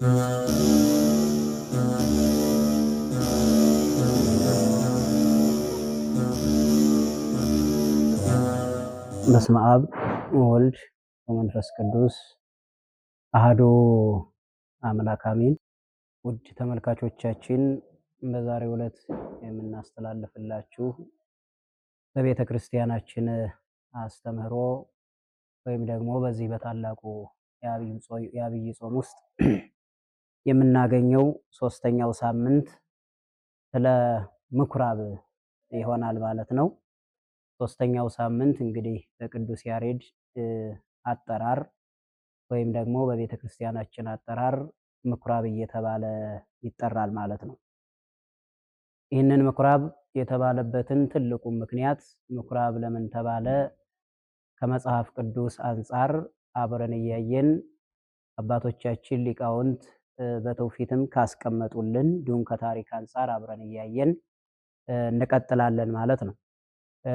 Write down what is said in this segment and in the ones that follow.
በስመ አብ ወወልድ ወመንፈስ ቅዱስ አሐዱ አምላክ አሜን። ውድ ተመልካቾቻችን በዛሬው ዕለት የምናስተላልፍላችሁ በቤተ ክርስቲያናችን አስተምህሮ ወይም ደግሞ በዚህ በታላቁ የአብይ ጾም ውስጥ የምናገኘው ሶስተኛው ሳምንት ስለ ምኩራብ ይሆናል ማለት ነው። ሶስተኛው ሳምንት እንግዲህ በቅዱስ ያሬድ አጠራር ወይም ደግሞ በቤተ ክርስቲያናችን አጠራር ምኩራብ እየተባለ ይጠራል ማለት ነው። ይህንን ምኩራብ የተባለበትን ትልቁ ምክንያት ምኩራብ ለምን ተባለ ከመጽሐፍ ቅዱስ አንጻር አብረን እያየን አባቶቻችን ሊቃውንት በትውፊትም ካስቀመጡልን እንዲሁም ከታሪክ አንጻር አብረን እያየን እንቀጥላለን ማለት ነው።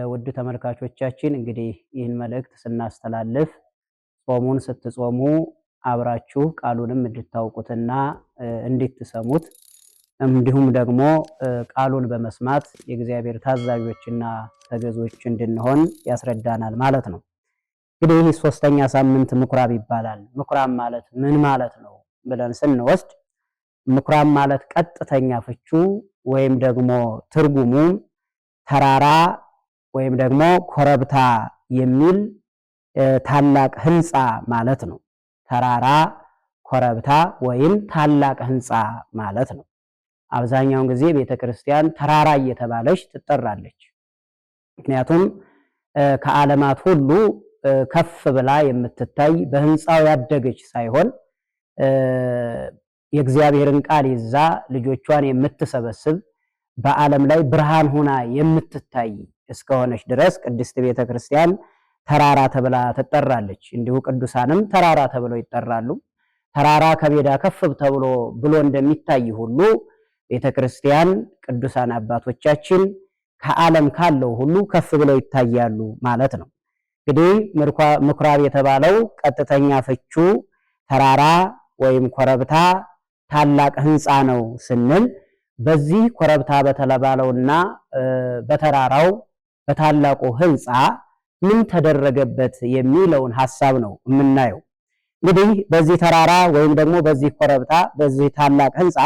ውድ ተመልካቾቻችን እንግዲህ ይህን መልእክት ስናስተላልፍ ጾሙን ስትጾሙ አብራችሁ ቃሉንም እንድታውቁትና እንድትሰሙት እንዲሁም ደግሞ ቃሉን በመስማት የእግዚአብሔር ታዛዦችና ተገዦች እንድንሆን ያስረዳናል ማለት ነው። እንግዲህ ይህ ሶስተኛ ሳምንት ምኩራብ ይባላል። ምኩራብ ማለት ምን ማለት ነው ብለን ስንወስድ ምኩራብ ማለት ቀጥተኛ ፍቹ ወይም ደግሞ ትርጉሙ ተራራ ወይም ደግሞ ኮረብታ የሚል ታላቅ ህንፃ ማለት ነው። ተራራ፣ ኮረብታ ወይም ታላቅ ህንፃ ማለት ነው። አብዛኛውን ጊዜ ቤተክርስቲያን ተራራ እየተባለች ትጠራለች። ምክንያቱም ከዓለማት ሁሉ ከፍ ብላ የምትታይ በህንፃው ያደገች ሳይሆን የእግዚአብሔርን ቃል ይዛ ልጆቿን የምትሰበስብ በዓለም ላይ ብርሃን ሆና የምትታይ እስከሆነች ድረስ ቅድስት ቤተክርስቲያን ተራራ ተብላ ትጠራለች። እንዲሁ ቅዱሳንም ተራራ ተብለው ይጠራሉ። ተራራ ከሜዳ ከፍ ተብሎ ብሎ እንደሚታይ ሁሉ ቤተክርስቲያን ቅዱሳን አባቶቻችን ከዓለም ካለው ሁሉ ከፍ ብለው ይታያሉ ማለት ነው። እንግዲህ ምኩራብ የተባለው ቀጥተኛ ፍቹ ተራራ ወይም ኮረብታ ታላቅ ህንፃ ነው ስንል በዚህ ኮረብታ በተባለውና በተራራው በታላቁ ህንፃ ምን ተደረገበት የሚለውን ሐሳብ ነው የምናየው። እንግዲህ በዚህ ተራራ ወይም ደግሞ በዚህ ኮረብታ በዚህ ታላቅ ህንፃ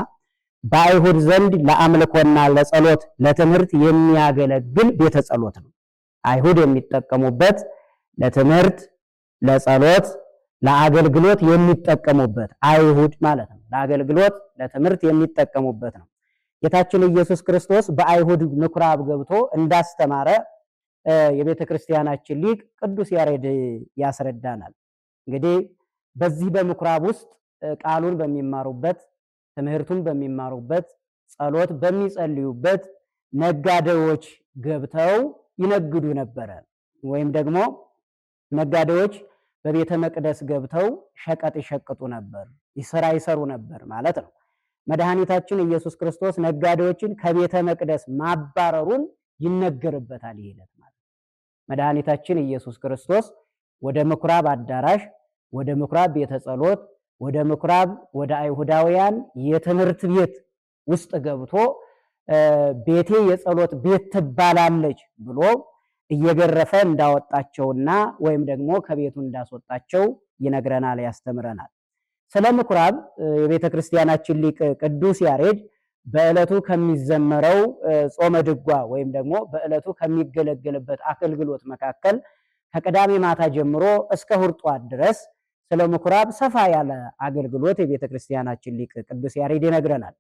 በአይሁድ ዘንድ ለአምልኮና ለጸሎት ለትምህርት የሚያገለግል ቤተ ጸሎት ነው። አይሁድ የሚጠቀሙበት ለትምህርት፣ ለጸሎት፣ ለአገልግሎት የሚጠቀሙበት አይሁድ ማለት ነው። ለአገልግሎት ለትምህርት የሚጠቀሙበት ነው። ጌታችን ኢየሱስ ክርስቶስ በአይሁድ ምኩራብ ገብቶ እንዳስተማረ የቤተ ክርስቲያናችን ሊቅ ቅዱስ ያሬድ ያስረዳናል። እንግዲህ በዚህ በምኩራብ ውስጥ ቃሉን በሚማሩበት፣ ትምህርቱን በሚማሩበት፣ ጸሎት በሚጸልዩበት ነጋዴዎች ገብተው ይነግዱ ነበረ። ወይም ደግሞ ነጋዴዎች በቤተ መቅደስ ገብተው ሸቀጥ ይሸቅጡ ነበር፣ ስራ ይሰሩ ነበር ማለት ነው። መድኃኒታችን ኢየሱስ ክርስቶስ ነጋዴዎችን ከቤተ መቅደስ ማባረሩን ይነገርበታል። ይሄለት ማለት መድኃኒታችን ኢየሱስ ክርስቶስ ወደ ምኩራብ አዳራሽ፣ ወደ ምኩራብ ቤተ ጸሎት፣ ወደ ምኩራብ ወደ አይሁዳውያን የትምህርት ቤት ውስጥ ገብቶ ቤቴ የጸሎት ቤት ትባላለች ብሎ እየገረፈ እንዳወጣቸውና ወይም ደግሞ ከቤቱ እንዳስወጣቸው ይነግረናል፣ ያስተምረናል። ስለ ምኩራብ የቤተ ክርስቲያናችን ሊቅ ቅዱስ ያሬድ በዕለቱ ከሚዘመረው ጾመ ድጓ ወይም ደግሞ በዕለቱ ከሚገለገልበት አገልግሎት መካከል ከቅዳሜ ማታ ጀምሮ እስከ እሑድ ጠዋት ድረስ ስለ ምኩራብ ሰፋ ያለ አገልግሎት የቤተ ክርስቲያናችን ሊቅ ቅዱስ ያሬድ ይነግረናል።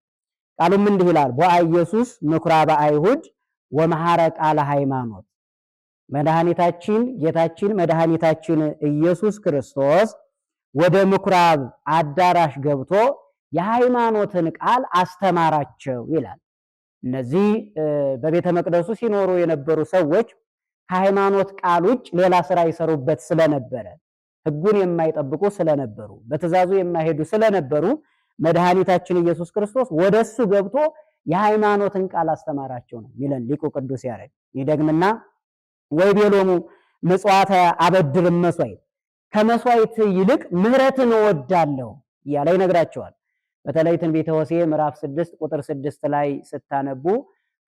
ቃሉም እንዲህ ይላል። ቦአ ኢየሱስ ምኩራበ አይሁድ ወመሐረ ቃለ ሃይማኖት። መድኃኒታችን ጌታችን መድኃኒታችን ኢየሱስ ክርስቶስ ወደ ምኩራብ አዳራሽ ገብቶ የሃይማኖትን ቃል አስተማራቸው ይላል። እነዚህ በቤተ መቅደሱ ሲኖሩ የነበሩ ሰዎች ከሃይማኖት ቃል ውጭ ሌላ ስራ ይሰሩበት ስለነበረ፣ ሕጉን የማይጠብቁ ስለነበሩ፣ በትእዛዙ የማይሄዱ ስለነበሩ መድኃኒታችን ኢየሱስ ክርስቶስ ወደሱ ገብቶ የሃይማኖትን ቃል አስተማራቸው ነው ሚለን ሊቁ ቅዱስ ያሬድ። ይደግምና ወይቤሎሙ ምጽዋተ አበድር መስዋዕት፣ ከመስዋዕት ይልቅ ምህረትን እወዳለሁ እያለ ይነግራቸዋል። በተለይ ትንቢተ ሆሴዕ ምዕራፍ 6 ቁጥር 6 ላይ ስታነቡ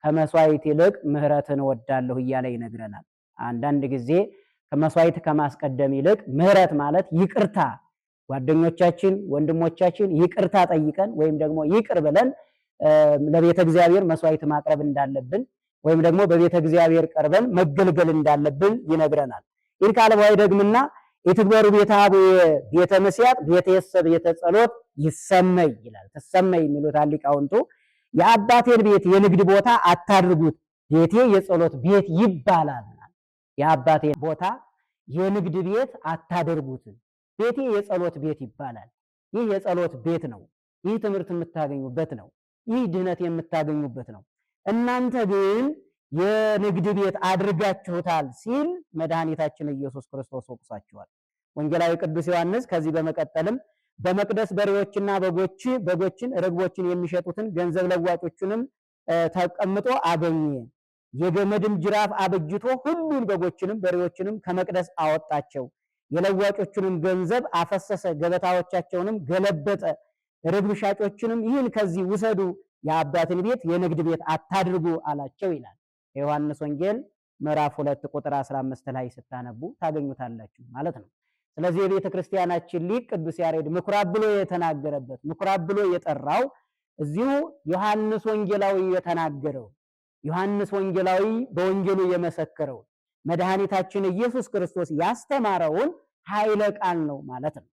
ከመስዋዕት ይልቅ ምህረትን ወዳለሁ እያለ ይነግረናል። አንዳንድ ጊዜ ከመስዋዕት ከማስቀደም ይልቅ ምህረት ማለት ይቅርታ፣ ጓደኞቻችን ወንድሞቻችን ይቅርታ ጠይቀን ወይም ደግሞ ይቅር ብለን ለቤተ እግዚአብሔር መስዋዕት ማቅረብ እንዳለብን ወይም ደግሞ በቤተ እግዚአብሔር ቀርበን መገልገል እንዳለብን ይነግረናል። ይህን ካለ በኋላ ደግምና የትግበሩ ቤተ አቡየ ቤተ መስያጥ ቤተ የሰብ ቤተ ጸሎት ይሰመይ ይላል። ተሰመይ የሚሉት ሊቃውንቱ የአባቴን ቤት የንግድ ቦታ አታድርጉት፣ ቤቴ የጸሎት ቤት ይባላል። የአባቴን ቦታ የንግድ ቤት አታድርጉት፣ ቤቴ የጸሎት ቤት ይባላል። ይህ የጸሎት ቤት ነው። ይህ ትምህርት የምታገኙበት ነው። ይህ ድህነት የምታገኙበት ነው። እናንተ ግን የንግድ ቤት አድርጋችሁታል ሲል መድኃኒታችን ኢየሱስ ክርስቶስ ወቅሳችኋል። ወንጌላዊ ቅዱስ ዮሐንስ ከዚህ በመቀጠልም በመቅደስ በሬዎችና በጎችን ርግቦችን የሚሸጡትን ገንዘብ ለዋጮቹንም ተቀምጦ አገኘ። የገመድም ጅራፍ አበጅቶ ሁሉን በጎችንም በሬዎችንም ከመቅደስ አወጣቸው። የለዋጮቹንም ገንዘብ አፈሰሰ፣ ገበታዎቻቸውንም ገለበጠ። ርግብ ሻጮችንም ይህን ከዚህ ውሰዱ፣ የአባትን ቤት የንግድ ቤት አታድርጉ አላቸው ይላል። የዮሐንስ ወንጌል ምዕራፍ 2 ቁጥር 15 ላይ ስታነቡ ታገኙታላችሁ ማለት ነው። ስለዚህ የቤተ ክርስቲያናችን ሊቅ ቅዱስ ያሬድ ምኩራብ ብሎ የተናገረበት ምኩራብ ብሎ የጠራው እዚሁ ዮሐንስ ወንጌላዊ የተናገረው ዮሐንስ ወንጌላዊ በወንጌሉ የመሰከረው መድኃኒታችን ኢየሱስ ክርስቶስ ያስተማረውን ኃይለ ቃል ነው ማለት ነው።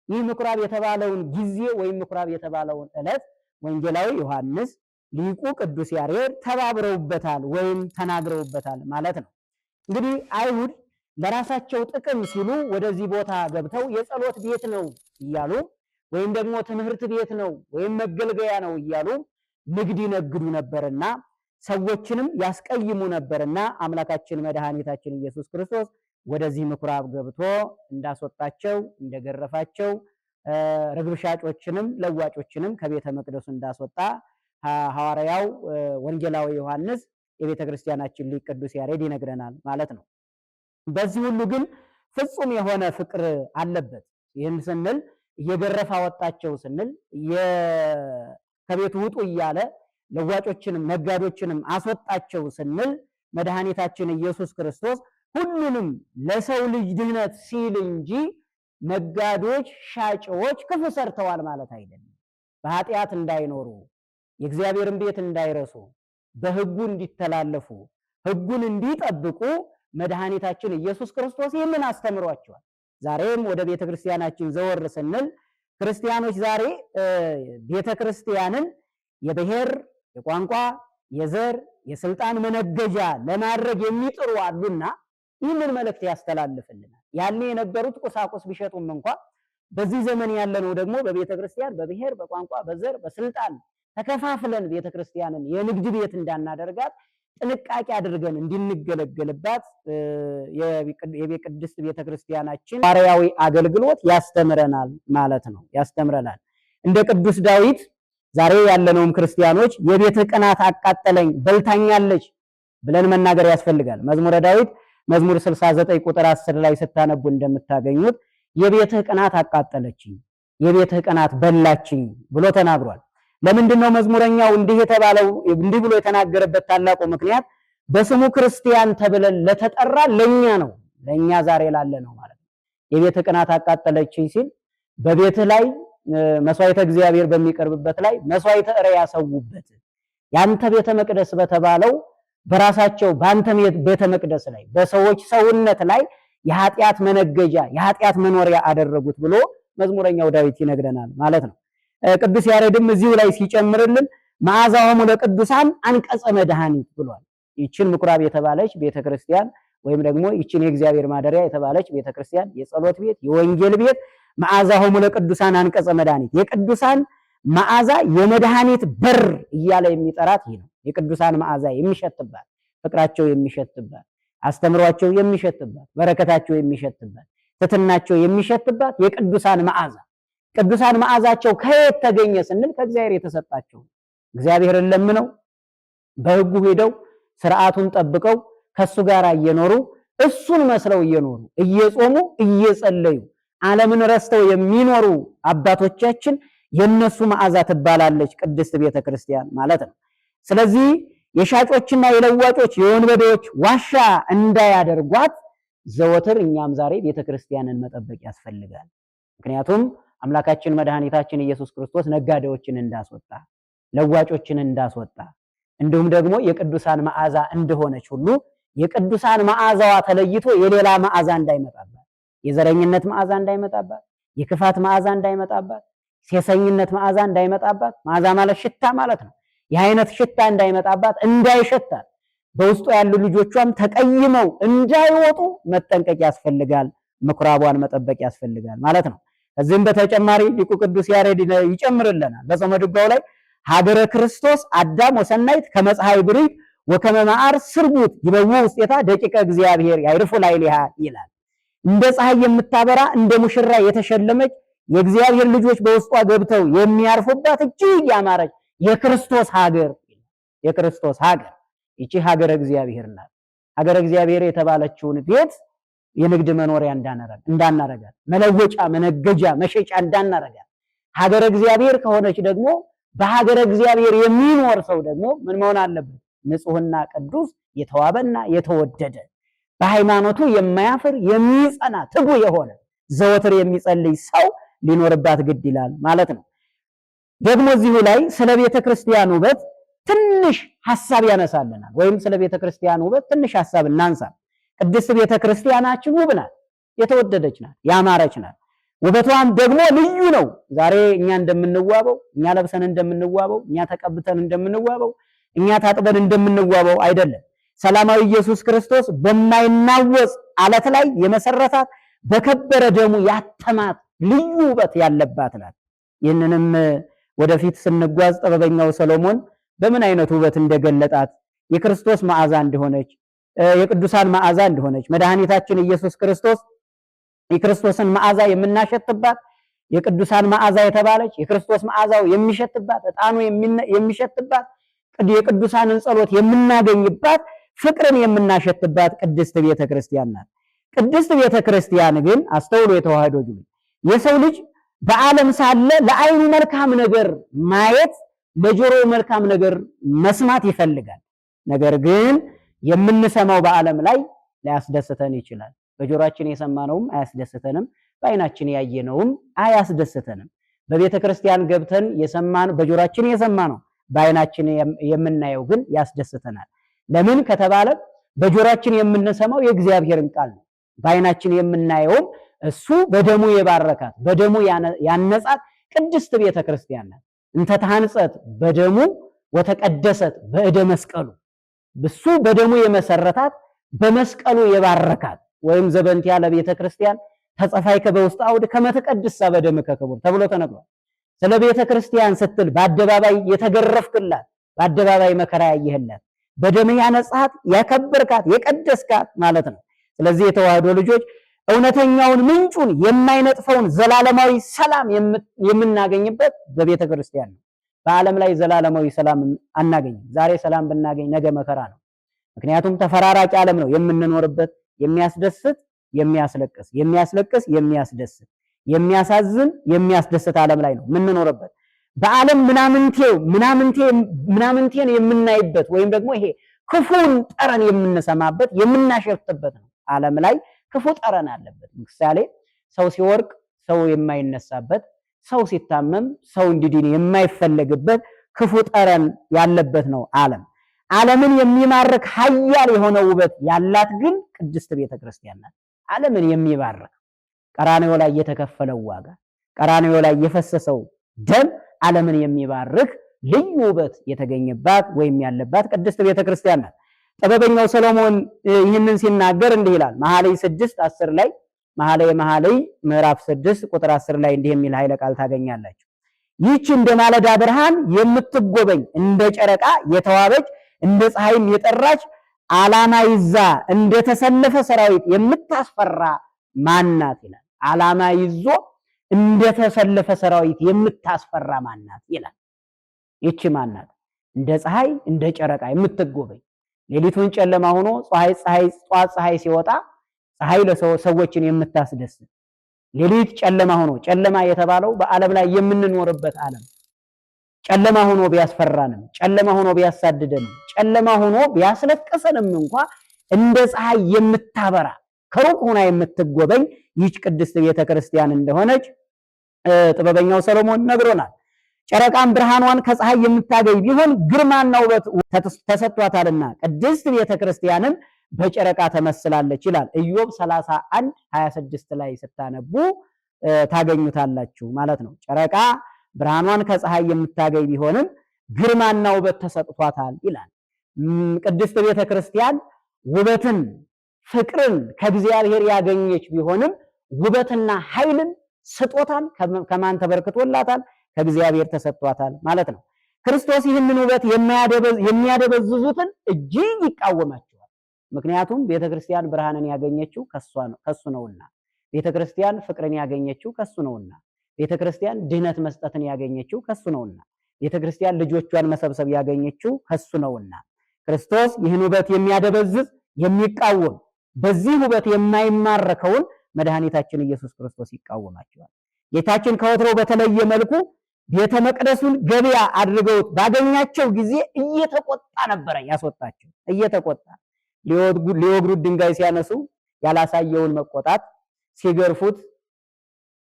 ይህ ምኩራብ የተባለውን ጊዜ ወይም ምኩራብ የተባለውን ዕለት ወንጌላዊ ዮሐንስ ሊቁ ቅዱስ ያሬድ ተባብረውበታል ወይም ተናግረውበታል ማለት ነው። እንግዲህ አይሁድ ለራሳቸው ጥቅም ሲሉ ወደዚህ ቦታ ገብተው የጸሎት ቤት ነው እያሉ ወይም ደግሞ ትምህርት ቤት ነው ወይም መገልገያ ነው እያሉ ንግድ ይነግዱ ነበርና ሰዎችንም ያስቀይሙ ነበርና አምላካችን መድኃኒታችን ኢየሱስ ክርስቶስ ወደዚህ ምኩራብ ገብቶ እንዳስወጣቸው እንደገረፋቸው ርግብ ሻጮችንም ለዋጮችንም ከቤተ መቅደሱ እንዳስወጣ ሐዋርያው ወንጌላዊ ዮሐንስ የቤተ ክርስቲያናችን ሊቅ ቅዱስ ያሬድ ይነግረናል ማለት ነው። በዚህ ሁሉ ግን ፍጹም የሆነ ፍቅር አለበት። ይህን ስንል እየገረፋ ወጣቸው ስንል ከቤቱ ውጡ እያለ ለዋጮችንም ነጋዴዎችንም አስወጣቸው ስንል መድኃኒታችን ኢየሱስ ክርስቶስ ሁሉንም ለሰው ልጅ ድህነት ሲል እንጂ ነጋዴዎች፣ ሻጮች ክፉ ሰርተዋል ማለት አይደለም። በኃጢአት እንዳይኖሩ የእግዚአብሔርን ቤት እንዳይረሱ በሕጉ እንዲተላለፉ ሕጉን እንዲጠብቁ መድኃኒታችን ኢየሱስ ክርስቶስ ይህንን አስተምሯቸዋል። ዛሬም ወደ ቤተ ክርስቲያናችን ዘወር ስንል ክርስቲያኖች ዛሬ ቤተ ክርስቲያንን የብሔር፣ የቋንቋ፣ የዘር፣ የስልጣን መነገጃ ለማድረግ የሚጥሩ አሉና ይህንን መልእክት ያስተላልፍልናል። ያኔ የነበሩት ቁሳቁስ ቢሸጡም እንኳን በዚህ ዘመን ያለነው ደግሞ በቤተ ክርስቲያን በብሔር፣ በቋንቋ፣ በዘር፣ በስልጣን ተከፋፍለን ቤተ ክርስቲያንን የንግድ ቤት እንዳናደርጋት ጥንቃቄ አድርገን እንድንገለገልባት የቅድስት ቤተ ክርስቲያናችን ሐዋርያዊ አገልግሎት ያስተምረናል ማለት ነው። ያስተምረናል። እንደ ቅዱስ ዳዊት ዛሬ ያለነውም ክርስቲያኖች የቤት ቅናት አቃጠለኝ በልታኛለች ብለን መናገር ያስፈልጋል። መዝሙረ ዳዊት መዝሙር 69 ቁጥር 10 ላይ ስታነቡ እንደምታገኙት የቤትህ ቅናት አቃጠለችኝ፣ የቤትህ ቅናት በላችኝ ብሎ ተናግሯል። ለምንድነው መዝሙረኛው እንዲህ የተባለው? እንዲህ ብሎ የተናገረበት ታላቁ ምክንያት በስሙ ክርስቲያን ተብለን ለተጠራ ለኛ ነው፣ ለኛ ዛሬ ላለ ነው ማለት ነው። የቤትህ ቅናት አቃጠለችኝ ሲል በቤትህ ላይ መስዋዕተ እግዚአብሔር በሚቀርብበት ላይ መስዋዕተ እሪያ ያሰውበት ያንተ ቤተ መቅደስ በተባለው በራሳቸው ባንተ ቤተ መቅደስ ላይ በሰዎች ሰውነት ላይ የኃጢአት መነገጃ የኃጢአት መኖሪያ አደረጉት ብሎ መዝሙረኛው ዳዊት ይነግረናል ማለት ነው። ቅዱስ ያሬድም እዚሁ ላይ ሲጨምርልን መዓዛሆሙ ለቅዱሳን አንቀጸ መድኃኒት ብሏል። ይችን ምኩራብ የተባለች ቤተክርስቲያን ወይም ደግሞ ይችን የእግዚአብሔር ማደሪያ የተባለች ቤተክርስቲያን የጸሎት ቤት የወንጌል ቤት መዓዛሆሙ ለቅዱሳን አንቀጸ መድኃኒት የቅዱሳን መዓዛ የመድኃኒት በር እያለ የሚጠራት ይህ ነው። የቅዱሳን መዓዛ የሚሸትባት፣ ፍቅራቸው የሚሸትባት፣ አስተምሯቸው የሚሸትባት፣ በረከታቸው የሚሸትባት፣ ትሕትናቸው የሚሸትባት የቅዱሳን መዓዛ። ቅዱሳን መዓዛቸው ከየት ተገኘ ስንል ከእግዚአብሔር የተሰጣቸው እግዚአብሔርን ለምነው በሕጉ ሄደው ስርዓቱን ጠብቀው ከሱ ጋር እየኖሩ እሱን መስለው እየኖሩ እየጾሙ እየጸለዩ ዓለምን ረስተው የሚኖሩ አባቶቻችን የነሱ መዓዛ ትባላለች ቅድስት ቤተክርስቲያን ማለት ነው። ስለዚህ የሻጮችና የለዋጮች የወንበዴዎች ዋሻ እንዳያደርጓት ዘወትር እኛም ዛሬ ቤተክርስቲያንን መጠበቅ ያስፈልጋል። ምክንያቱም አምላካችን መድኃኒታችን ኢየሱስ ክርስቶስ ነጋዴዎችን እንዳስወጣ፣ ለዋጮችን እንዳስወጣ፣ እንዲሁም ደግሞ የቅዱሳን መዓዛ እንደሆነች ሁሉ የቅዱሳን መዓዛዋ ተለይቶ የሌላ መዓዛ እንዳይመጣባት፣ የዘረኝነት መዓዛ እንዳይመጣባት፣ የክፋት መዓዛ እንዳይመጣባት፣ ሴሰኝነት መዓዛ እንዳይመጣባት፣ መዓዛ ማለት ሽታ ማለት ነው። የአይነት ሽታ እንዳይመጣባት፣ እንዳይሸታት፣ በውስጡ ያሉ ልጆቿም ተቀይመው እንዳይወጡ መጠንቀቅ ያስፈልጋል። ምኩራቧን መጠበቅ ያስፈልጋል ማለት ነው። ከዚህም በተጨማሪ ሊቁ ቅዱስ ያሬድ ይጨምርልናል በጾመ ድጓው ላይ ሀገረ ክርስቶስ አዳም ወሰናይት ከመጽሐይ ብሩይ ወከመ መዓር ስርጉት ይበው ውስጤታ ደቂቀ እግዚአብሔር ያይርፉ ላይሊሃ ይላል። እንደ ፀሐይ የምታበራ እንደ ሙሽራ የተሸለመች የእግዚአብሔር ልጆች በውስጧ ገብተው የሚያርፉባት እጅግ ያማረች የክርስቶስ ሀገር ይቺ ሀገረ እግዚአብሔር ናት። ሀገረ እግዚአብሔር የተባለችውን ቤት የንግድ መኖሪያ እንዳናረጋት፣ መለወጫ መነገጃ መሸጫ እንዳናረጋት፣ ሀገረ እግዚአብሔር ከሆነች ደግሞ በሀገረ እግዚአብሔር የሚኖር ሰው ደግሞ ምን መሆን አለበት? ንጹህና ቅዱስ የተዋበና የተወደደ በሃይማኖቱ የማያፍር የሚጸና ትጉ የሆነ ዘወትር የሚጸልይ ሰው ሊኖርባት ግድ ይላል ማለት ነው። ደግሞ እዚሁ ላይ ስለ ቤተ ክርስቲያን ውበት ትንሽ ሐሳብ ያነሳልናል። ወይም ስለ ቤተ ክርስቲያን ውበት ትንሽ ሐሳብ እናንሳ። ቅድስት ቤተ ክርስቲያናችን ውብ ናት፣ የተወደደች ናት፣ ያማረች ናት። ውበቷም ደግሞ ልዩ ነው። ዛሬ እኛ እንደምንዋበው፣ እኛ ለብሰን እንደምንዋበው፣ እኛ ተቀብተን እንደምንዋበው፣ እኛ ታጥበን እንደምንዋበው አይደለም። ሰላማዊ ኢየሱስ ክርስቶስ በማይናወጽ አለት ላይ የመሰረታት በከበረ ደሙ ያተማት ልዩ ውበት ያለባት ናት። ይህንንም ወደፊት ስንጓዝ ጥበበኛው ሰሎሞን በምን አይነት ውበት እንደገለጣት የክርስቶስ መዓዛ እንደሆነች፣ የቅዱሳን መዓዛ እንደሆነች፣ መድኃኒታችን ኢየሱስ ክርስቶስ የክርስቶስን መዓዛ የምናሸትባት የቅዱሳን መዓዛ የተባለች የክርስቶስ መዓዛው የሚሸትባት ዕጣኑ የሚሸትባት የቅዱሳንን ጸሎት የምናገኝባት ፍቅርን የምናሸትባት ቅድስት ቤተክርስቲያን ናት። ቅድስት ቤተክርስቲያን ግን አስተውሎ የተዋህዶ ልጅ የሰው ልጅ በዓለም ሳለ ለዓይኑ መልካም ነገር ማየት ለጆሮው መልካም ነገር መስማት ይፈልጋል። ነገር ግን የምንሰማው በዓለም ላይ ሊያስደስተን ይችላል። በጆሮአችን የሰማነውም አያስደስተንም፣ በዓይናችን ያየነውም አያስደስተንም። በቤተ ክርስቲያን ገብተን በጆሮአችን የሰማነው በዓይናችን የምናየው ግን ያስደስተናል። ለምን ከተባለ በጆሮአችን የምንሰማው የእግዚአብሔርን ቃል ነው። በዓይናችን የምናየውም እሱ በደሙ የባረካት በደሙ ያነጻት ቅድስት ቤተ ክርስቲያን ናት። እንተ ተሐንጸት በደሙ ወተቀደሰት በእደ መስቀሉ፣ እሱ በደሙ የመሰረታት በመስቀሉ የባረካት ወይም ዘበንት ያለ ቤተ ክርስቲያን ተጸፋይከ በውስጥ አውድ ከመ ትቀድስ በደምከ ክቡር ተብሎ ተነግሯል። ስለ ቤተ ክርስቲያን ስትል በአደባባይ የተገረፍክላት፣ በአደባባይ መከራ ያየህላት፣ በደምህ ያነጻት፣ ያከበርካት፣ የቀደስካት ማለት ነው። ስለዚህ የተዋህዶ ልጆች እውነተኛውን ምንጩን የማይነጥፈውን ዘላለማዊ ሰላም የምናገኝበት በቤተ ክርስቲያን ነው። በዓለም ላይ ዘላለማዊ ሰላም አናገኝም። ዛሬ ሰላም ብናገኝ ነገ መከራ ነው። ምክንያቱም ተፈራራቂ ዓለም ነው የምንኖርበት። የሚያስደስት የሚያስለቅስ፣ የሚያስለቅስ የሚያስደስት፣ የሚያሳዝን የሚያስደስት ዓለም ላይ ነው የምንኖርበት። በዓለም ምናምንቴን የምናይበት ወይም ደግሞ ይሄ ክፉን ጠረን የምንሰማበት የምናሸፍትበት ነው። ዓለም ላይ ክፉ ጠረን አለበት። ምሳሌ ሰው ሲወርቅ ሰው የማይነሳበት፣ ሰው ሲታመም ሰው እንዲድን የማይፈለግበት ክፉ ጠረን ያለበት ነው ዓለም። ዓለምን የሚማርክ ኃያል የሆነ ውበት ያላት ግን ቅድስት ቤተክርስቲያን ናት። ዓለምን የሚባርክ ቀራንዮ ላይ የተከፈለው ዋጋ፣ ቀራንዮ ላይ የፈሰሰው ደም ዓለምን የሚባርክ ልዩ ውበት የተገኘባት ወይም ያለባት ቅድስት ቤተክርስቲያን ናት። ጥበበኛው ሰሎሞን ይህንን ሲናገር እንዲህ ይላል። መኃልየ 6:10 ላይ መኃልየ ምዕራፍ 6 ቁጥር 10 ላይ እንዲህ የሚል ኃይለ ቃል ታገኛላችሁ። ይህች እንደ ማለዳ ብርሃን የምትጎበኝ እንደ ጨረቃ የተዋበች እንደ ፀሐይም የጠራች ዓላማ ይዛ እንደተሰለፈ ሰራዊት የምታስፈራ ማናት ይላል። ዓላማ ይዞ እንደተሰለፈ ሰራዊት የምታስፈራ ማናት ይላል። ይህች ማናት? እንደ ፀሐይ እንደ ጨረቃ የምትጎበኝ ሌሊቱን ጨለማ ሆኖ ጧት ፀሐይ ሲወጣ ፀሐይ ለሰዎችን የምታስደስት ሌሊት ጨለማ ሆኖ ጨለማ የተባለው በዓለም ላይ የምንኖርበት ዓለም ጨለማ ሆኖ ቢያስፈራንም ጨለማ ሆኖ ቢያሳድደንም ጨለማ ሆኖ ቢያስለቅሰንም እንኳን እንደ ፀሐይ የምታበራ ከሩቅ ሆና የምትጎበኝ ይህች ቅድስት ቤተክርስቲያን እንደሆነች ጥበበኛው ሰሎሞን ነግሮናል። ጨረቃም ብርሃኗን ከፀሐይ የምታገኝ ቢሆን ግርማና ውበት ተሰጥቷታልና ቅድስት ቤተክርስቲያንም በጨረቃ ተመስላለች ይላል። ኢዮብ 31:26 ላይ ስታነቡ ታገኙታላችሁ ማለት ነው። ጨረቃ ብርሃኗን ከፀሐይ የምታገኝ ቢሆንም ግርማና ውበት ተሰጥቷታል ይላል። ቅድስት ቤተክርስቲያን ውበትን ፍቅርን ከእግዚአብሔር ያገኘች ቢሆንም ውበትና ኃይልን ስጦታን ከማን ተበርክቶላታል? ከእግዚአብሔር ተሰጥቷታል ማለት ነው። ክርስቶስ ይህንን ውበት የሚያደበዝዙትን እጅግ ይቃወማቸዋል። ምክንያቱም ቤተክርስቲያን ብርሃንን ያገኘችው ከሱ ነውና፣ ቤተክርስቲያን ፍቅርን ያገኘችው ከሱ ነውና፣ ቤተክርስቲያን ድህነት መስጠትን ያገኘችው ከሱ ነውና፣ ቤተክርስቲያን ልጆቿን መሰብሰብ ያገኘችው ከሱ ነውና ክርስቶስ ይህን ውበት የሚያደበዝዝ የሚቃወም በዚህ ውበት የማይማረከውን መድኃኒታችን ኢየሱስ ክርስቶስ ይቃወማቸዋል። ጌታችን ከወትሮው በተለየ መልኩ ቤተ መቅደሱን ገበያ አድርገውት ባገኛቸው ጊዜ እየተቆጣ ነበረ ያስወጣቸው። እየተቆጣ ሊወግሩት ድንጋይ ሲያነሱ ያላሳየውን መቆጣት፣ ሲገርፉት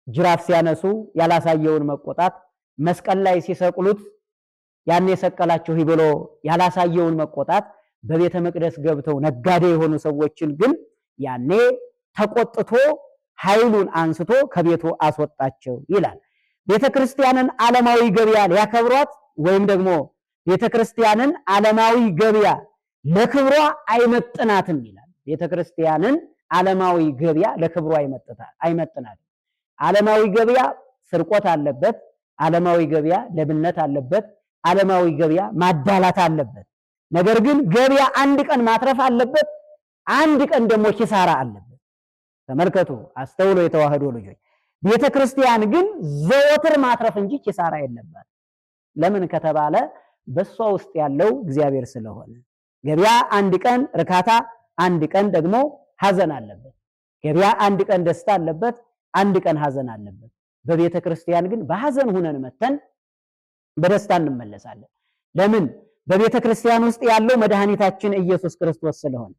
ጅራፍ ሲያነሱ ያላሳየውን መቆጣት፣ መስቀል ላይ ሲሰቅሉት ያን የሰቀላችሁ ብሎ ያላሳየውን መቆጣት፣ በቤተ መቅደስ ገብተው ነጋዴ የሆኑ ሰዎችን ግን ያኔ ተቆጥቶ ኃይሉን አንስቶ ከቤቱ አስወጣቸው ይላል። ቤተክርስቲያንን ዓለማዊ ገበያ ሊያከብሯት ወይም ደግሞ ቤተክርስቲያንን ዓለማዊ ገበያ ለክብሯ አይመጥናትም ይላል። ቤተክርስቲያንን ዓለማዊ ገበያ ለክብሯ አይመጥናትም። ዓለማዊ ገበያ ስርቆት አለበት። ዓለማዊ ገበያ ለብነት አለበት። ዓለማዊ ገበያ ማዳላት አለበት። ነገር ግን ገበያ አንድ ቀን ማትረፍ አለበት፣ አንድ ቀን ደግሞ ኪሳራ አለበት። ተመልከቱ፣ አስተውሎ የተዋህዶ ልጆች። ቤተክርስቲያን ግን ዘወትር ማትረፍ እንጂ ኪሳራ የለባት። ለምን ከተባለ በሷ ውስጥ ያለው እግዚአብሔር ስለሆነ። ገበያ አንድ ቀን እርካታ፣ አንድ ቀን ደግሞ ሐዘን አለበት። ገበያ አንድ ቀን ደስታ አለበት፣ አንድ ቀን ሐዘን አለበት። በቤተክርስቲያን ግን በሐዘን ሆነን መተን በደስታ እንመለሳለን። ለምን? በቤተክርስቲያን ውስጥ ያለው መድኃኒታችን ኢየሱስ ክርስቶስ ስለሆነ።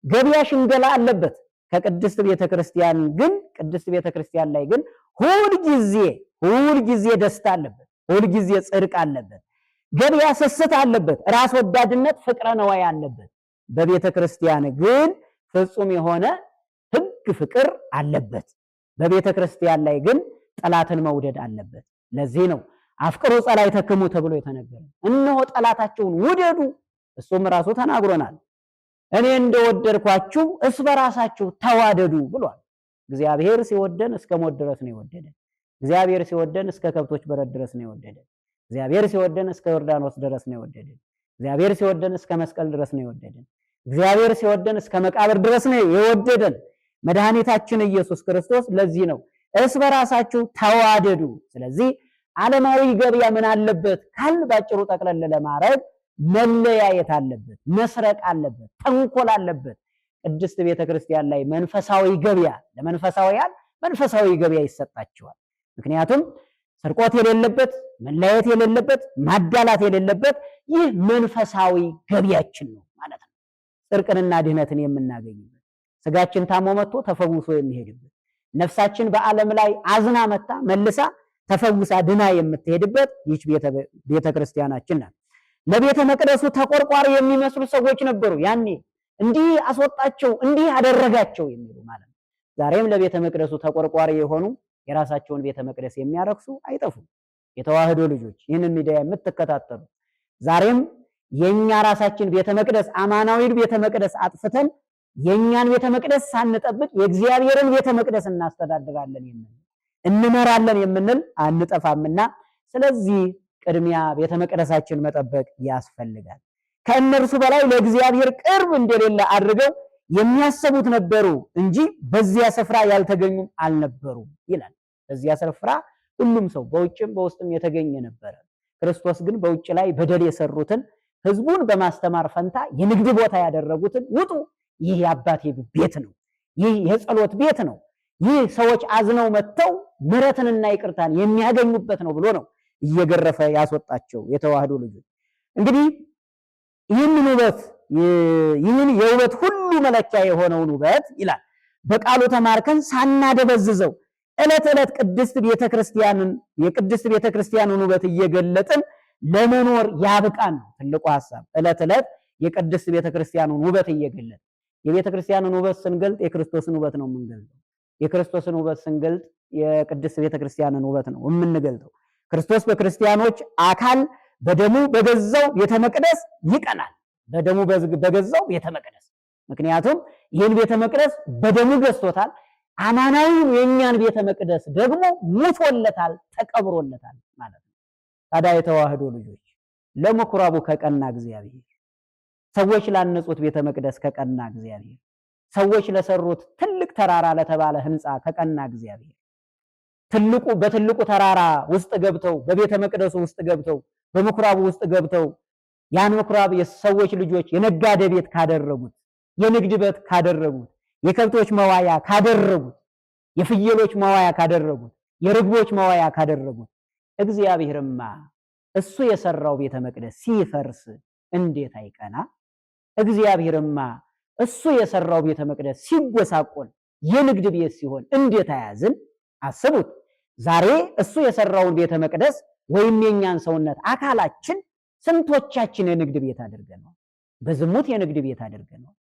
ገበያ ሽንገላ አለበት። ከቅድስት ቤተክርስቲያን ግን ቅድስት ቤተክርስቲያን ላይ ግን ሁልጊዜ ደስታ አለበት፣ ሁልጊዜ ጽድቅ አለበት። ገበያ ስስት አለበት፣ ራስ ወዳድነት፣ ፍቅረ ነዋይ አለበት። በቤተክርስቲያን ግን ፍጹም የሆነ ሕግ ፍቅር አለበት። በቤተክርስቲያን ላይ ግን ጠላትን መውደድ አለበት። ለዚህ ነው አፍቅሩ ጸላእተክሙ ተብሎ የተነገረው። እነሆ ጠላታቸውን ውደዱ፣ እሱም ራሱ ተናግሮናል። እኔ እንደወደድኳችሁ እርስ በራሳችሁ ተዋደዱ ብሏል። እግዚአብሔር ሲወደን እስከ ሞት ድረስ ነው የወደደን። እግዚአብሔር ሲወደን እስከ ከብቶች በረት ድረስ ነው የወደደን። እግዚአብሔር ሲወደን እስከ ዮርዳኖስ ድረስ ነው የወደደን። እግዚአብሔር ሲወደን እስከ መስቀል ድረስ ነው የወደደን። እግዚአብሔር ሲወደን እስከ መቃብር ድረስ ነው የወደደን መድኃኒታችን ኢየሱስ ክርስቶስ። ለዚህ ነው እርስ በራሳችሁ ተዋደዱ። ስለዚህ ዓለማዊ ገበያ ምን አለበት ካል ባጭሩ ጠቅለል ለማድረግ መለያየት አለበት፣ መስረቅ አለበት፣ ተንኮል አለበት። ቅድስት ቤተክርስቲያን ላይ መንፈሳዊ ገበያ ለመንፈሳውያን መንፈሳዊ ገበያ ይሰጣቸዋል። ምክንያቱም ስርቆት የሌለበት፣ መለያየት የሌለበት፣ ማዳላት የሌለበት ይህ መንፈሳዊ ገበያችን ነው ማለት ነው። ጽድቅንና ድህነትን የምናገኝበት፣ ስጋችን ታሞ መጥቶ ተፈውሶ የሚሄድበት፣ ነፍሳችን በዓለም ላይ አዝና መጣ መልሳ ተፈውሳ ድና የምትሄድበት ይህች ቤተክርስቲያናችን ናት። ለቤተ መቅደሱ ተቆርቋሪ የሚመስሉ ሰዎች ነበሩ ያኔ። እንዲህ አስወጣቸው፣ እንዲህ አደረጋቸው የሚሉ ማለት ነው። ዛሬም ለቤተ መቅደሱ ተቆርቋሪ የሆኑ የራሳቸውን ቤተ መቅደስ የሚያረክሱ አይጠፉም። የተዋህዶ ልጆች ይህንን ሚዲያ የምትከታተሉ ዛሬም የኛ ራሳችን ቤተ መቅደስ አማናዊን ቤተ መቅደስ አጥፍተን የኛን ቤተ መቅደስ ሳንጠብቅ የእግዚአብሔርን ቤተ መቅደስ እናስተዳድራለን እንመራለን የምንል አንጠፋምና፣ ስለዚህ ቅድሚያ ቤተ መቅደሳችን መጠበቅ ያስፈልጋል። ከእነርሱ በላይ ለእግዚአብሔር ቅርብ እንደሌለ አድርገው የሚያሰቡት ነበሩ እንጂ በዚያ ስፍራ ያልተገኙም አልነበሩም ይላል። በዚያ ስፍራ ሁሉም ሰው በውጭም በውስጥም የተገኘ ነበረ። ክርስቶስ ግን በውጭ ላይ በደል የሰሩትን ህዝቡን በማስተማር ፈንታ የንግድ ቦታ ያደረጉትን ውጡ፣ ይህ የአባቴ ቤት ነው፣ ይህ የጸሎት ቤት ነው፣ ይህ ሰዎች አዝነው መጥተው ምሕረትንና ይቅርታን የሚያገኙበት ነው ብሎ ነው እየገረፈ ያስወጣቸው የተዋህዶ ልጆች። እንግዲህ ይህንን ውበት ይህን የውበት ሁሉ መለኪያ የሆነውን ውበት ይላል በቃሉ ተማርከን ሳናደበዝዘው ዕለት ዕለት የቅድስት ቤተክርስቲያንን ውበት እየገለጥን ለመኖር ያብቃን ነው ትልቁ ሐሳብ። ዕለት ዕለት የቅድስት ቤተክርስቲያንን ውበት እየገለጥን የቤተክርስቲያንን ውበት ስንገልጥ የክርስቶስን ውበት ነው የምንገልጠው። የክርስቶስን ውበት ስንገልጥ የቅድስት ቤተክርስቲያንን ውበት ነው የምንገልጠው። ክርስቶስ በክርስቲያኖች አካል በደሙ በገዛው ቤተ መቅደስ ይቀናል። በደሙ በገዛው ቤተ መቅደስ፣ ምክንያቱም ይህን ቤተ መቅደስ በደሙ ገዝቶታል። አማናዊውን የኛን ቤተ መቅደስ ደግሞ ሙቶለታል፣ ተቀብሮለታል ማለት ነው። ታዲያ የተዋህዶ ልጆች ለምኩራቡ ከቀና እግዚአብሔር፣ ሰዎች ላነጹት ቤተ መቅደስ ከቀና እግዚአብሔር፣ ሰዎች ለሰሩት ትልቅ ተራራ ለተባለ ህንፃ ከቀና እግዚአብሔር፣ በትልቁ ተራራ ውስጥ ገብተው በቤተ መቅደሱ ውስጥ ገብተው በምኩራቡ ውስጥ ገብተው ያን ምኩራብ የሰዎች ልጆች የነጋዴ ቤት ካደረጉት፣ የንግድ ቤት ካደረጉት፣ የከብቶች መዋያ ካደረጉት፣ የፍየሎች መዋያ ካደረጉት፣ የርግቦች መዋያ ካደረጉት እግዚአብሔርማ እሱ የሰራው ቤተ መቅደስ ሲፈርስ እንዴት አይቀና? እግዚአብሔርማ እሱ የሰራው ቤተ መቅደስ ሲጎሳቆል የንግድ ቤት ሲሆን እንዴት አያዝን? አስቡት። ዛሬ እሱ የሰራውን ቤተ መቅደስ ወይም የኛን ሰውነት አካላችን ስንቶቻችን የንግድ ቤት አድርገነዋል? በዝሙት የንግድ ቤት አድርገነዋል።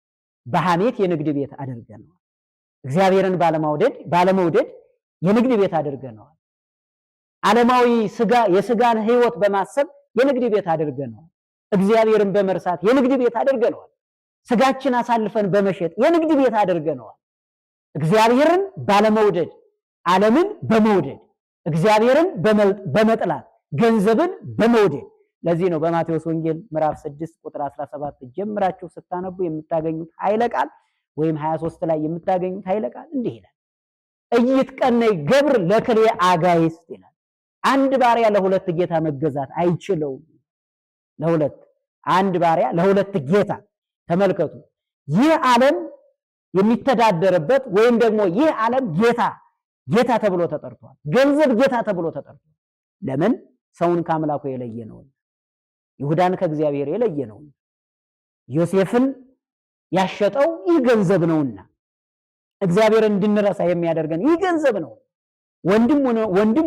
በሐሜት የንግድ ቤት አድርገነዋል። እግዚአብሔርን ባለመውደድ የንግድ ቤት አድርገነዋል። ዓለማዊ የስጋን ሕይወት በማሰብ የንግድ ቤት አድርገነዋል። እግዚአብሔርን በመርሳት የንግድ ቤት አድርገነዋል። ስጋችን አሳልፈን በመሸጥ የንግድ ቤት አድርገነዋል። እግዚአብሔርን ባለመውደድ፣ ዓለምን በመውደድ፣ እግዚአብሔርን በመጥላት፣ ገንዘብን በመውደድ። ለዚህ ነው በማቴዎስ ወንጌል ምዕራፍ 6 ቁጥር 17 ጀምራችሁ ስታነቡ የምታገኙት ኃይለ ቃል ወይም 23 ላይ የምታገኙት ኃይለ ቃል እንዲህ ይላል፣ እይትቀነይ ገብር ለክልኤ አጋዕዝት ይላል። አንድ ባሪያ ለሁለት ጌታ መገዛት አይችለውም። አንድ ባሪያ ለሁለት ጌታ። ተመልከቱ፣ ይህ ዓለም የሚተዳደርበት ወይም ደግሞ ይህ ዓለም ጌታ ተብሎ ተጠርቷል። ገንዘብ ጌታ ተብሎ ተጠርቷል። ለምን? ሰውን ከአምላኩ የለየ ነው። ይሁዳን ከእግዚአብሔር የለየ ነው። ዮሴፍን ያሸጠው ይህ ገንዘብ ነውና እግዚአብሔርን እንድንረሳ የሚያደርገን ይህ ገንዘብ ነው። ወንድም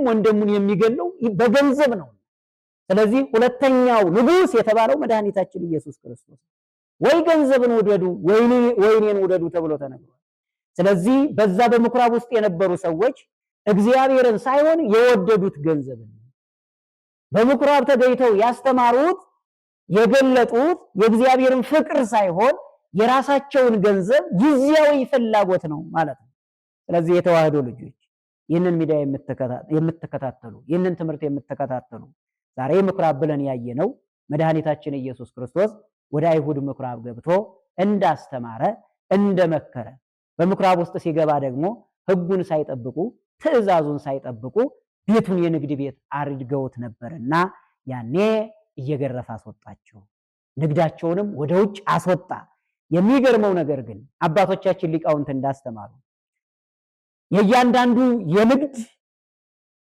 ወንድሙን የሚገለው በገንዘብ ነው። ስለዚህ ሁለተኛው ንጉሥ የተባለው መድኃኒታችን ኢየሱስ ክርስቶስ ወይ ገንዘብን ውደዱ ወይኔን ውደዱ ተብሎ ተነግሯል። ስለዚህ በዛ በምኩራብ ውስጥ የነበሩ ሰዎች እግዚአብሔርን ሳይሆን የወደዱት ገንዘብን ነው። በምኩራብ ተገኝተው ያስተማሩት የገለጡት የእግዚአብሔርን ፍቅር ሳይሆን የራሳቸውን ገንዘብ ጊዜያዊ ፍላጎት ነው ማለት ነው። ስለዚህ የተዋህዶ ልጆች ይህንን ሚዲያ የምትከታተሉ ይህንን ትምህርት የምትከታተሉ ዛሬ ምኩራብ ብለን ያየነው መድኃኒታችን ኢየሱስ ክርስቶስ ወደ አይሁድ ምኩራብ ገብቶ እንዳስተማረ እንደመከረ፣ በምኩራብ ውስጥ ሲገባ ደግሞ ሕጉን ሳይጠብቁ ትእዛዙን ሳይጠብቁ ቤቱን የንግድ ቤት አድርገውት ነበርና ያኔ እየገረፈ አስወጣቸው። ንግዳቸውንም ወደ ውጭ አስወጣ። የሚገርመው ነገር ግን አባቶቻችን ሊቃውንት እንዳስተማሩ የእያንዳንዱ የንግድ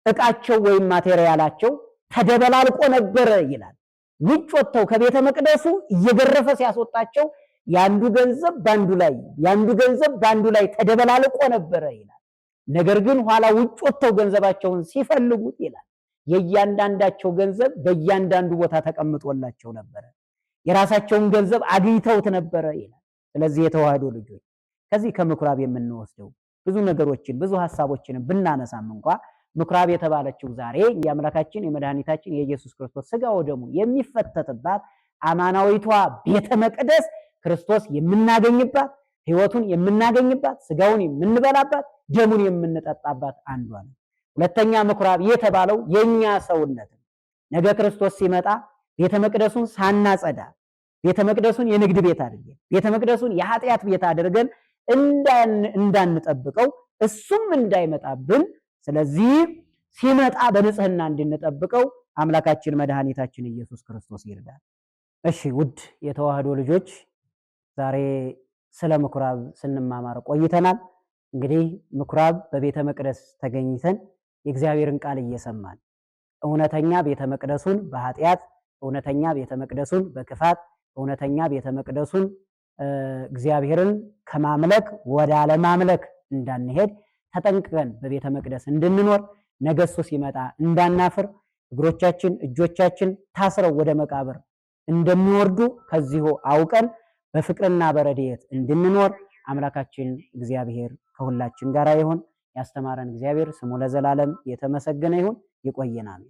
ዕቃቸው ወይም ማቴሪያላቸው ተደበላልቆ ነበረ ይላል። ውጭ ወጥተው ከቤተ መቅደሱ እየገረፈ ሲያስወጣቸው ያንዱ ገንዘብ ባንዱ ላይ ተደበላልቆ ነበረ ይላል። ነገር ግን ኋላ ውጭ ወጥተው ገንዘባቸውን ሲፈልጉት ይላል የእያንዳንዳቸው ገንዘብ በእያንዳንዱ ቦታ ተቀምጦላቸው ነበረ። የራሳቸውን ገንዘብ አግኝተውት ነበረ ይላል። ስለዚህ የተዋህዶ ልጆች ከዚህ ከምኩራብ የምንወስደው ብዙ ነገሮችን ብዙ ሐሳቦችን ብናነሳም እንኳ ምኩራብ የተባለችው ዛሬ የአምላካችን የመድኃኒታችን የኢየሱስ ክርስቶስ ሥጋ ወደሙ የሚፈተትባት አማናዊቷ ቤተ መቅደስ ክርስቶስ የምናገኝባት፣ ሕይወቱን የምናገኝባት፣ ሥጋውን የምንበላባት፣ ደሙን የምንጠጣባት አንዷ ነው። ሁለተኛ ምኩራብ የተባለው የኛ ሰውነት ነው። ነገ ክርስቶስ ሲመጣ ቤተ መቅደሱን ሳናጸዳ፣ ቤተ መቅደሱን የንግድ ቤት አድርገን፣ ቤተ መቅደሱን የኃጢአት ቤት አድርገን እንዳንጠብቀው እሱም እንዳይመጣብን፣ ስለዚህ ሲመጣ በንጽህና እንድንጠብቀው አምላካችን መድኃኒታችን ኢየሱስ ክርስቶስ ይርዳል። እሺ ውድ የተዋህዶ ልጆች ዛሬ ስለ ምኩራብ ስንማማር ቆይተናል። እንግዲህ ምኩራብ በቤተ መቅደስ ተገኝተን የእግዚአብሔርን ቃል እየሰማን እውነተኛ ቤተ መቅደሱን በኃጢአት እውነተኛ ቤተ መቅደሱን በክፋት እውነተኛ ቤተ መቅደሱን እግዚአብሔርን ከማምለክ ወደ አለማምለክ እንዳንሄድ ተጠንቅቀን በቤተ መቅደስ እንድንኖር ነገ እሱ ሲመጣ እንዳናፍር እግሮቻችን እጆቻችን ታስረው ወደ መቃብር እንደሚወርዱ ከዚሁ አውቀን በፍቅርና በረድኤት እንድንኖር አምላካችን እግዚአብሔር ከሁላችን ጋር ይሁን። ያስተማረን እግዚአብሔር ስሙ ለዘላለም የተመሰገነ ይሁን። ይቆየናል።